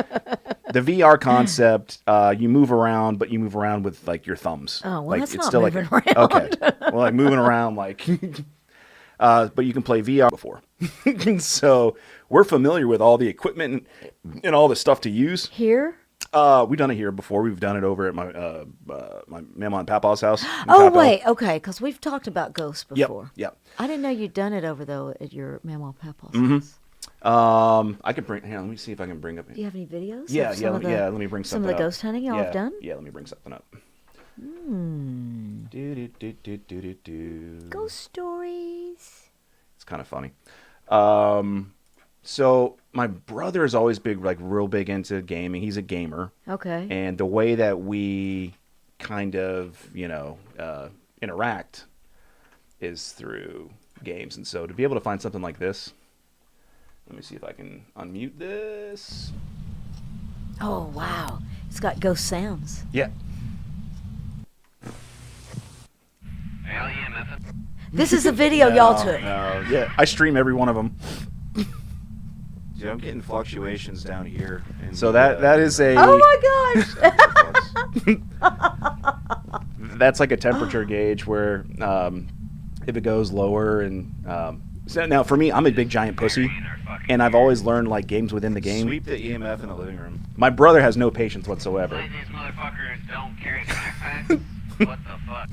the VR concept, you move around, but you move around with like your thumbs. Oh, well, like, that's it's not still moving like, around. Okay, well, like moving around, like, but you can play VR before. So we're familiar with all the equipment and all the stuff to use. Here? We've done it here before. We've done it over at my Mama and Papa's house. in Oh, Capel. wait. Okay, because we've talked about ghosts Yep. before. Yep. I didn't know you'd done it over, though, at your Mamaw Papa's Mm-hmm. house. I could bring. Hang on, let me see if I can bring up. Do you have any videos? Yeah, of some of the, yeah. Let me bring some something of the up. ghost hunting y'all have done? Yeah, let me bring something up. Ghost stories. It's kind of funny. So my brother is always real big into gaming. He's a gamer, Okay. and the way that we kind of interact is through games. And so to be able to find something like this, let me see if I can unmute this. Oh, wow. It's got ghost sounds. Yeah. This is a video y'all took. Yeah, I stream every one of them. Dude, I'm getting fluctuations down here. In So the, that is a Oh, my gosh. that's like a temperature gauge where if it goes lower and so now for me, I'm a big giant pussy, and I've always learned like games within the game. Sweep the EMF in the living room. My brother has no patience whatsoever. These motherfuckers don't carry backpacks. What the fuck?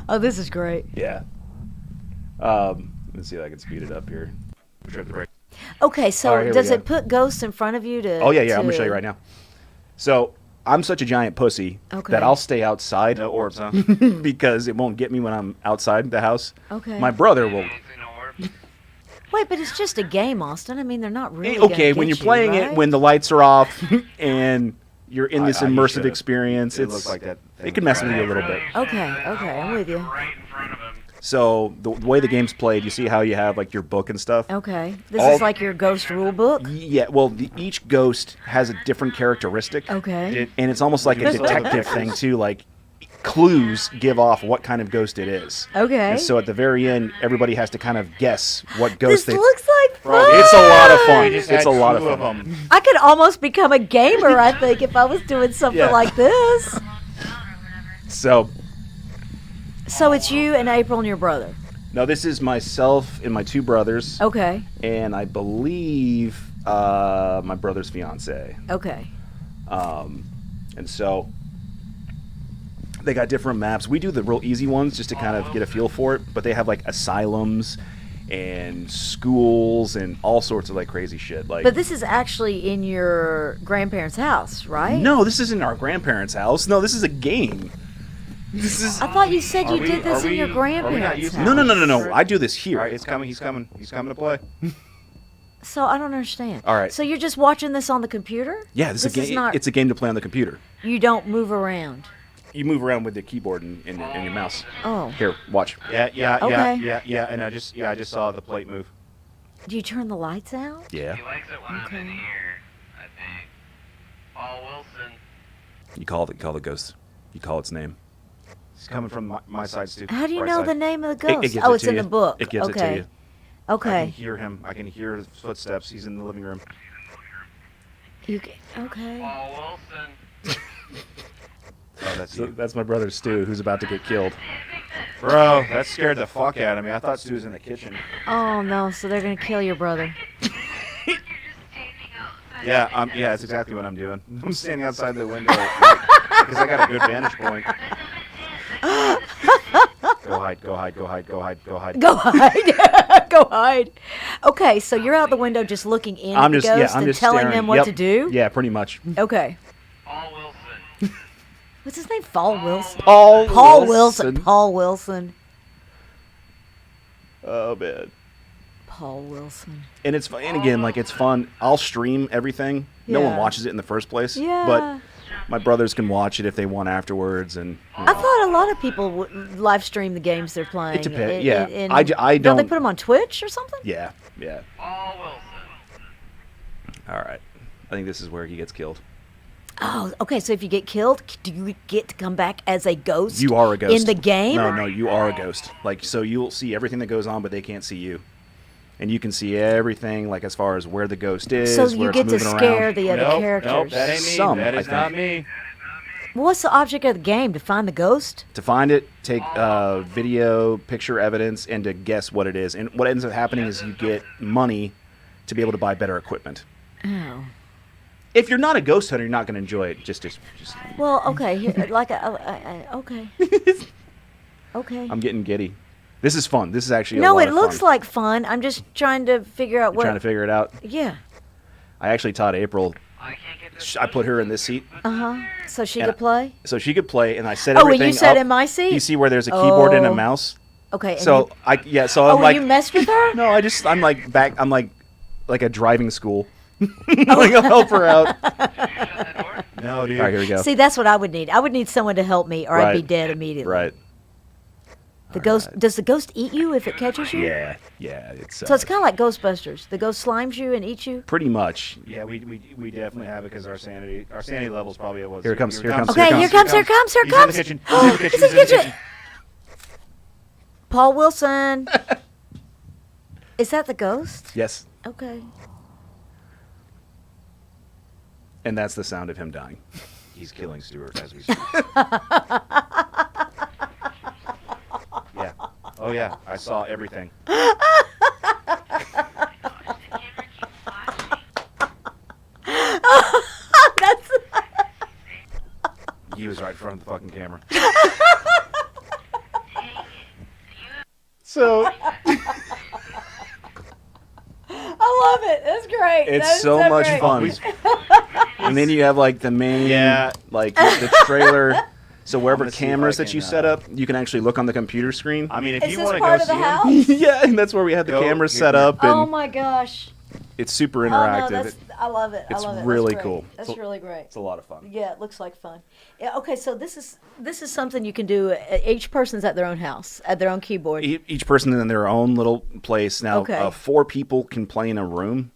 Oh, this is great. Yeah. Let's see if I can speed it up here. Okay, so All right, here we does go. it put ghosts in front of you to... Oh yeah, I'm gonna show you right now. So I'm such a giant pussy Okay. that I'll stay outside No orbs, huh? because it won't get me when I'm outside the house. Okay. My brother will. Ain't seen no orb. Wait, but it's just a game, Austin. I mean, they're not really Okay, gonna when get you're playing you, it, right? when the lights are off and you're in this I immersive should've. experience, It it's looks like that thing it can mess with right you a little Really bit. should. Okay, okay, I'm with you. Right in front of him. So the way the game's played, you see how you have like your book and stuff. Okay. This All- is like your ghost rule book? Yeah, well, each ghost has a different characteristic. Okay. And it's almost like a detective thing too. Like clues give off what kind of ghost it is. Okay. And so at the very end, everybody has to kind of guess what This ghost they. looks like fun. It's a lot of fun. We just It's had a lot of two fun. I could almost become a gamer, I think, if I was doing something Yeah. like this. So So it's you and April and your brother. no, this is myself and my two brothers, Okay. and I believe my brother's fiance. Okay. And so They got different maps. We do the real easy ones just to kind of get a feel for it, but they have like asylums and schools and all sorts of like crazy shit. Like, But this is actually in your grandparents' house, right? no, this isn't our grandparents' house. No, this is a game. This is I thought you said you did this in your not grandparents' using- house. no. I do this here. All right, it's coming. He's coming. He's coming to play. So I don't understand. All right. So you're just watching this on the computer? Yeah, this is a game. not. It's a game to play on the computer. You don't move around. You move around with the keyboard and your mouse. Oh. Here, watch. Yeah. Okay. And I just saw the plate move. Do you turn the lights out? Yeah. He likes it when I'm in here, I think. Paul Wilson. You call the ghost. You call its name. He's coming from my side, Stu. How do you Right know side. the name of the It ghost? gives Oh, it it's to in you. the book. It gives okay. it to you. I can Okay. hear him. I can hear his footsteps. He's in the living room. Okay. Paul Wilson. Oh, that's So you. that's my brother Stu, who's about to get killed. Bro, that scared the fuck out of me. I thought Stu was in the kitchen. Oh no! So they're gonna kill your brother. Yeah, that's exactly what I'm doing. I'm standing outside the window because I got a good vantage point. Go hide, go hide, go hide, go hide, go hide. Go hide. Go hide. Okay, so you're out the window just looking in at the ghost and telling staring. them what Yep. to do? Yeah, pretty much. Okay. Paul Wilson. What's his name? Paul Wilson. Paul Wilson. Paul Wilson. Oh man. Paul Wilson. And it's fun. And again, like it's fun. I'll stream everything. No one Yeah. watches it in the first place. Yeah. But my brothers can watch it if they want afterwards, and I thought a lot of people would live stream the games they're playing. It depends. And- Yeah. and- I Don't they don't. put them on Twitch or something? Yeah. Paul Wilson. All right. I think this is where he gets killed. Oh, okay. So if you get killed, do you get to come back as a ghost? You are a ghost in the game. No, you are a ghost. Like, so you'll see everything that goes on, but they can't see you, and you can see everything, like as far as where the ghost is. So where you it's get to moving scare around. the other characters. Nope, that ain't me. Some, that I is not think. me. What's the object of the game? To find the ghost? To find it, take video, picture evidence, and to guess what it is. And what ends up happening is you get money to be able to buy better equipment. Oh. If you're not a ghost hunter, you're not going to enjoy it. Just Well, okay. Here, like, okay. Okay. I'm getting giddy. This is fun. This is actually a No, lot it of looks fun. like fun. I'm just trying to figure out You're what. trying to figure it out. Yeah. I actually taught April. I can't get this. I put her in this seat So she And could play. so she could play, and I set Oh, everything and you sat up. in my seat. You see where there's a keyboard and a Oh. mouse. Okay. And So you, so oh, I'm like, you messed with her? no, I'm like a driving school. Like I'll help her out. No, dude. All right, here we go. See, that's what I would need. I would need someone to help me, or I'd be Right. dead immediately. Right. The ghost. Does the ghost eat you if it catches you? Yeah. It's So it's kind of like Ghostbusters. The ghost slimes you and eats you. pretty much. Yeah, we definitely have it because our sanity levels probably was. Here it comes, here it comes, Okay, here comes. He's in the kitchen. He's in the kitchen. It's in the kitchen. Paul Wilson. Is that the ghost? Yes. Okay. And that's the sound of him dying. He's killing Stuart as we speak. Yeah. Oh yeah, I saw everything. That's. He was right in front of the fucking camera. So I love it. That's great. it's That's so much great. fun. And then you have like the main, Yeah. like the trailer. So wherever gonna see if cameras I that you can, set up, you can actually look on the computer screen. I mean, if Is you this want to part go of the see him, house? Yeah, and that's where we have the Go- cameras here- set up, and Oh my gosh. it's super Oh interactive. no, I love it. It's I love it. really That's great. cool. That's It's a- really great. It's a lot of fun. Yeah, it looks like fun. Yeah. Okay, so this is something you can do. Each person's at their own house, at their own keyboard. Each person in their own little place. Now, Okay. 4 people can play in a room.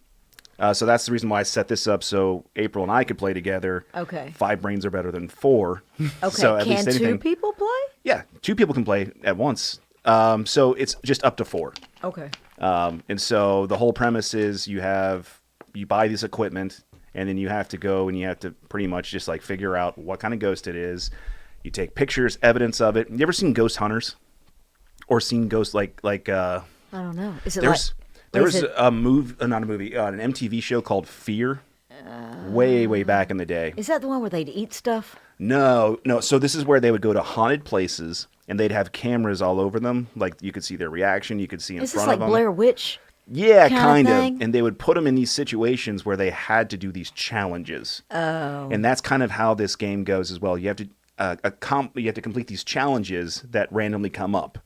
So that's the reason why I set this up so April and I could play together. Okay. 5 brains are better than 4. Okay. So at Can least 2 anything. people play? Yeah, 2 people can play at once. So it's just up to 4. Okay. And so the whole premise is you buy this equipment, and then you have to go and you have to pretty much just like figure out what kind of ghost it is. You take pictures, evidence of it. You ever seen Ghost Hunters? Or seen ghosts like I don't know. Is it there's like? there is was it- a movie, not a movie, an MTV show called Fear. way back in the day. Is that the one where they'd eat stuff? No. So this is where they would go to haunted places, and they'd have cameras all over them. Like, you could see their reaction. You could see in Is this front like of them. Blair Witch? Yeah, kind of kind thing? of. And they would put them in these situations where they had to do these challenges. Oh. And that's kind of how this game goes as well. You have to you have to complete these challenges that randomly come up,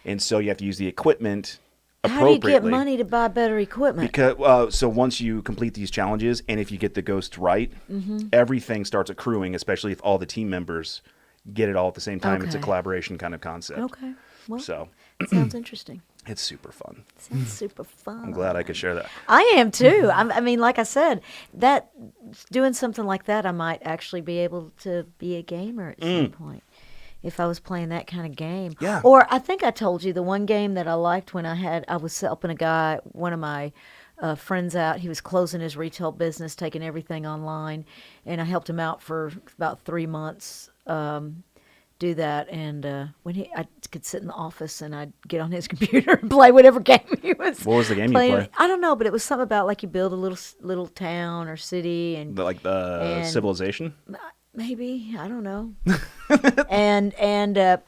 and so you have to use the equipment How do you appropriately. get money to buy better equipment? Because so once you complete these challenges, and if you get the ghost right, everything starts accruing. Especially if all the team members get it all at the same time. It's a Okay. collaboration kind of concept. Okay. Well, So sounds interesting. it's super fun. Sounds super fun. I'm glad I could share that. I am too. I mean, like I said, that doing something like that, I might actually be able to be a gamer at some point if I was playing that kind of game. Yeah. Or I think I told you the one game that I liked when I was helping a guy, one of my friends out. He was closing his retail business, taking everything online, and I helped him out for about 3 months. Do that, and I could sit in the office and I'd get on his computer and play whatever game he was. What was the game you playing. play? I don't know, but it was something about like you build a little town or city, and The Civilization. maybe I don't know.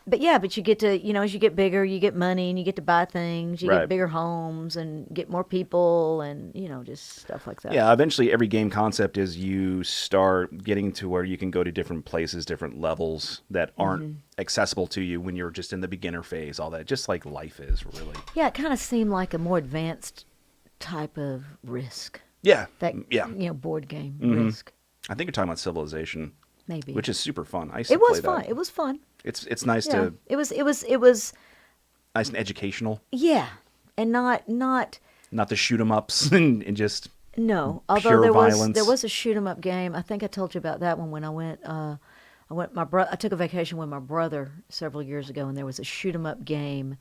but you get to as you get bigger, you get money and you get to buy things. You Right. get bigger homes and get more people, and just stuff like that. Yeah, eventually every game concept is you start getting to where you can go to different places, different levels that aren't accessible to you when you're just in the beginner phase, all that. Just like life is, really. Yeah, it kind of seemed like a more advanced type of Risk. Yeah. That Yeah. board game Risk. I think you're talking about Civilization, Maybe. which is super fun. I used to It was play fun. that. It was fun. It's nice Yeah. to It was nice and educational. yeah. And not Not the shoot 'em ups and just no. Although pure there violence. was a shoot 'em up game. I think I told you about that one when I went I took a vacation with my brother several years ago, and there was a shoot 'em up game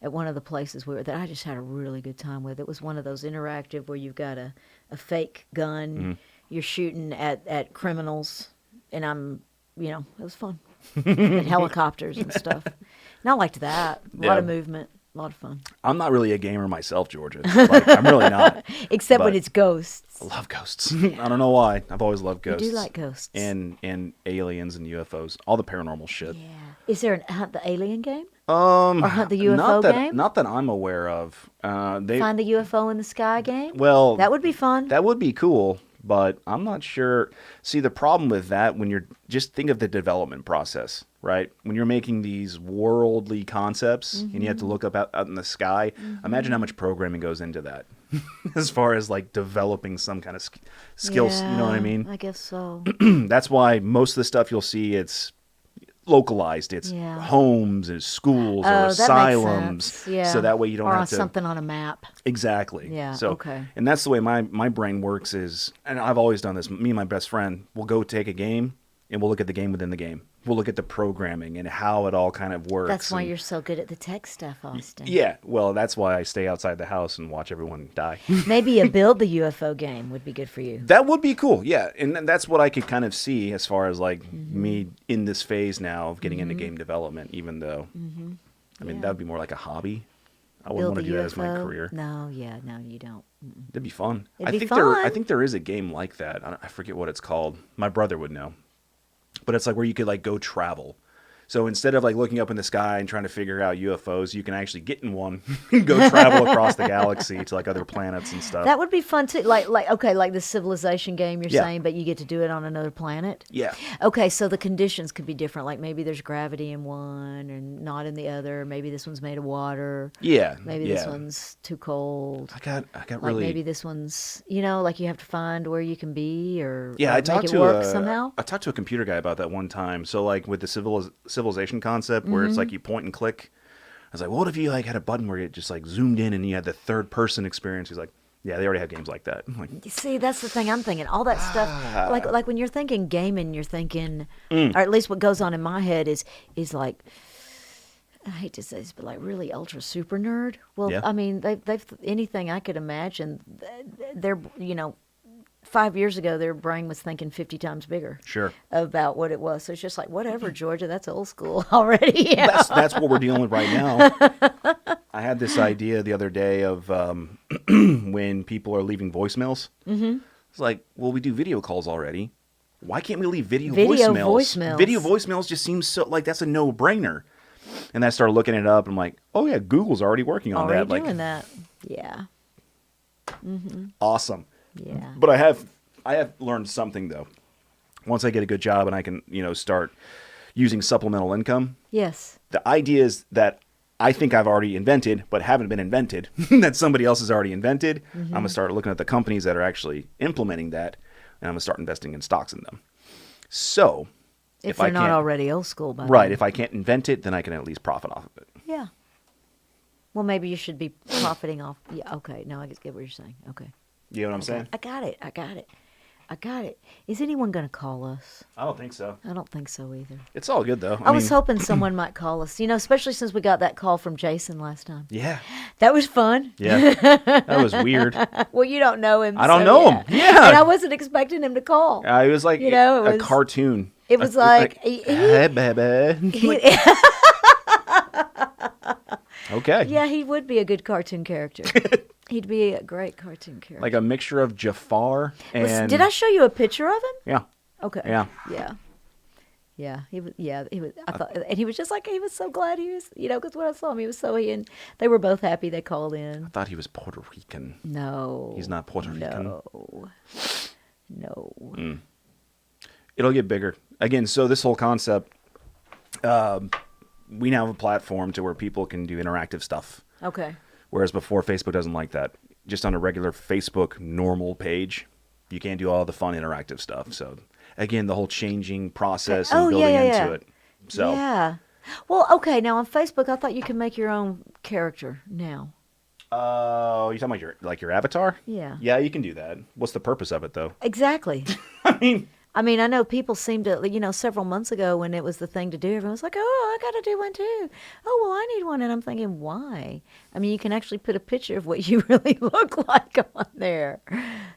at one of the places we were that I just had a really good time with. It was one of those interactive where you've got a fake gun, you're shooting at criminals, and it was fun. And helicopters and stuff. And I liked that. A lot of Yeah. movement, a lot of fun. I'm not really a gamer myself, Georgia. Like, I'm really not. Except when But- it's ghosts. I love ghosts. I don't know why. I've always loved You ghosts. do like ghosts. And aliens and UFOs, all the paranormal shit. Yeah. Is there a Hunt the Alien game? Or Hunt the UFO not that, game? Not that I'm aware of. They Find the UFO in the sky game? well, That would be fun. that would be cool, but I'm not sure. See, the problem with that when you're just think of the development process, right? When you're making these worldly concepts and you have to look up out in the sky, imagine how much programming goes into that. As far as like developing some kind of skills, you know what I Yeah, mean? I guess so. That's why most of the stuff you'll see, it's localized. It's Yeah. homes and schools or That asylums. makes sense. Yeah. So that way you don't or have on to something on a map. exactly. Yeah, So okay. and that's the way my brain works is, and I've always done this. Me and my best friend will go take a game and we'll look at the game within the game. We'll look at the programming and how it all kind of works. That's why and- you're so good at the tech stuff, Austin. Yeah, well, that's why I stay outside the house and watch everyone die. Maybe a build the UFO game would be good for you. That would be cool, yeah. And that's what I could kind of see as far as like Mm-hmm. me in this phase now of getting into game development, even though, I mean, Yeah. that would be more like a hobby. I wouldn't Build want the to do UFO. that as my career. No, you don't. That'd be fun. It'd I be think fun. I think there is a game like that. I forget what it's called. My brother would know. But it's like where you could like go travel. So instead of like looking up in the sky and trying to figure out UFOs, you can actually get in one and go travel across the galaxy to like other planets and stuff. That would be fun too. Like the Civilization game you're Yeah. saying, but you get to do it on another planet. Yeah. Okay, so the conditions could be different. Like maybe there's gravity in one and not in the other. Maybe this one's made of water. Yeah. Maybe yeah. this one's too cold. I got Like really maybe this one's, like you have to find where you can be or, Yeah, or I talked make it to work somehow. I talked to a computer guy about that one time. So like with the civilization concept where Mm-hmm. it's like you point and click. I was like, what if you like had a button where it just like zoomed in and you had the third person experience? He's like, yeah, they already have games like that. I'm like, You see, that's the thing I'm thinking. All that stuff, like when you're thinking gaming, you're thinking, Mm. or at least what goes on in my head is like, I hate to say this, but like really ultra super nerd. Well, Yeah. I mean, they've anything I could imagine. They're 5 years ago, their brain was thinking 50 times bigger. Sure. About what it was. So it's just like whatever, Georgia. That's old school already. Yeah. that's what we're dealing with right now. I had this idea the other day of when people are leaving voicemails. Mm-hmm. It's like, well, we do video calls already. Why can't we leave video voicemails? Video voicemails just seems so like that's a no-brainer. And then I started looking it up, and I'm like, oh yeah, Google's already working on that. Already Like, doing that. Yeah. awesome. Yeah. But I have learned something though. Once I get a good job and I can, start using supplemental income, Yes. the ideas that I think I've already invented but haven't been invented, that somebody else has already invented, I'm going to start looking at the companies that are actually implementing that, and I'm going to start investing in stocks in them. So, If I they're not can't- already old school by right, then. if I can't invent it, then I can at least profit off of it. Yeah. Well, maybe you should be profiting off. Yeah. Okay. No, I just get what you're saying. Okay. You know what I'm saying? I got it. Is anyone going to call us? I don't think so. I don't think so either. It's all good though. I was hoping someone might call us, especially since we got that call from Jason last time. Yeah. That was fun. Yeah. That was weird. Well, you don't know him. I don't so know him. Yeah. And I wasn't expecting him to call. It was like It was, a cartoon. It was like, Hey, baby. Okay. yeah, he would be a good cartoon character. He'd be a great cartoon character. Like a mixture of Jafar and. Did I show you a picture of him? Yeah. Okay. Yeah. Yeah. Yeah, he was. Yeah, he was. I thought, and he was just like he was so glad he was. Because when I saw him, he was so. And they were both happy they called in. I thought he was Puerto Rican. No, He's not Puerto Rican. No. It'll get bigger. Again, so this whole concept, we now have a platform to where people can do interactive stuff. Okay. Whereas before, Facebook doesn't like that. Just on a regular Facebook normal page, you can't do all the fun interactive stuff. So, again, the whole changing process and building into it. So, Yeah. Well, okay. Now on Facebook, I thought you could make your own character now. you talking about your avatar? Yeah. Yeah, you can do that. What's the purpose of it, though? Exactly. I mean, I know people seem to, several months ago when it was the thing to do, everyone was like, oh, I got to do one too. Oh, well, I need one. And I'm thinking, why? I mean, you can actually put a picture of what you really look like on there.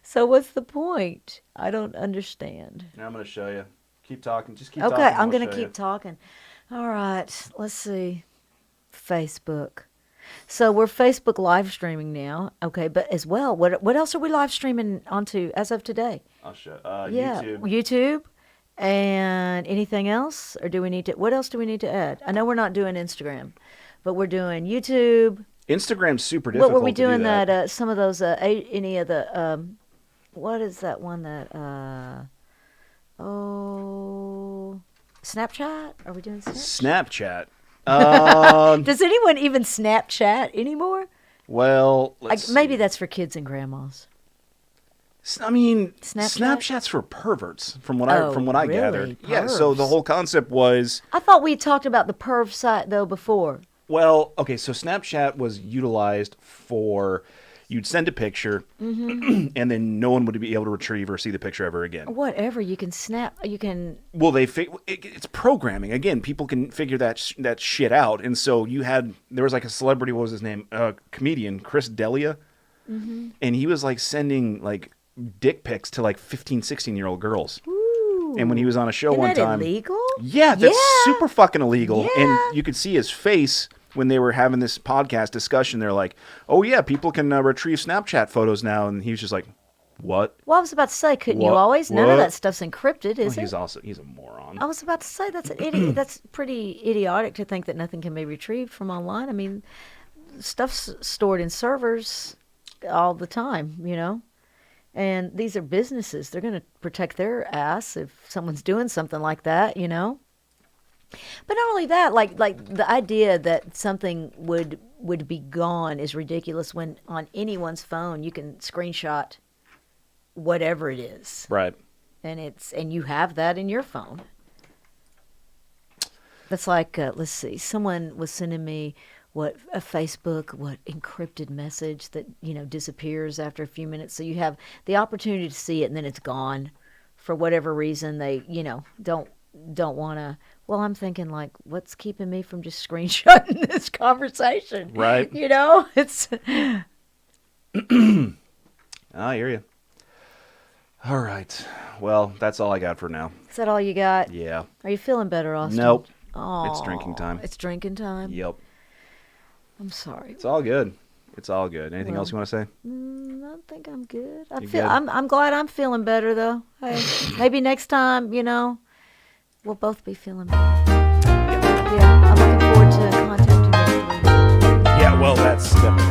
So what's the point? I don't understand. Now I'm going to show you. Keep talking. Just keep Okay, talking. I'm going to keep talking. All right, let's see. Facebook. So we're Facebook live streaming now. Okay, but as well, what else are we live streaming onto as of today? I'll show Yeah, YouTube. YouTube, and anything else, or do we need to? What else do we need to add? I know we're not doing Instagram, but we're doing YouTube. Instagram's super difficult. What were we to do doing that? Some of those, any of the, what is that one that? Snapchat? Are we doing Snapchat? Snapchat. Does anyone even Snapchat anymore? Well, let's Maybe see. that's for kids and grandmas. I mean, Snapchat? Snapchat's for perverts, from what I really? gathered. Yeah. So the Pervs. whole concept was, I thought we talked about the perv site though before. well, okay. So Snapchat was utilized for you'd send a picture, and then no one would be able to retrieve or see the picture ever again. Whatever, you can snap. You can. Well, it's programming. Again, people can figure that shit out. And so there was like a celebrity, what was his name? Comedian, Chris D'Elia. And he was like sending like dick pics to like 15, 16-year-old girls. Ooh. And when he was on a show Isn't one that time. illegal? Yeah, that's Yeah. super fucking illegal. Yeah. And you could see his face when they were having this podcast discussion. They're like, oh yeah, people can retrieve Snapchat photos now. And he was just like, what? Well, I was about to say, couldn't you What? always? None of What? that stuff's encrypted, is Well, it? he's a moron. I was about to say that's an idiot. That's pretty idiotic to think that nothing can be retrieved from online. I mean, stuff's stored in servers all the time, And these are businesses. They're going to protect their ass if someone's doing something like that, But not only that, like the idea that something would be gone is ridiculous when on anyone's phone you can screenshot whatever it is. Right. And you have that in your phone. That's like let's see, someone was sending me a Facebook encrypted message that disappears after a few minutes, so you have the opportunity to see it and then it's gone for whatever reason they don't want to. Well, I'm thinking like, what's keeping me from just screenshotting this conversation? Right. It's. I hear you. All right. Well, that's all I got for now. Is that all you got? Yeah. Are you feeling better, Austin? Nope. Oh, It's drinking time. It's drinking time. Yep. I'm sorry. It's all good. It's all good. Anything else you want to say? I think I'm good. You good? I'm glad I'm feeling better though. Hey, maybe next time, we'll both be feeling better. Yeah, I'm looking forward to contacting you. Yeah, well, that's definitely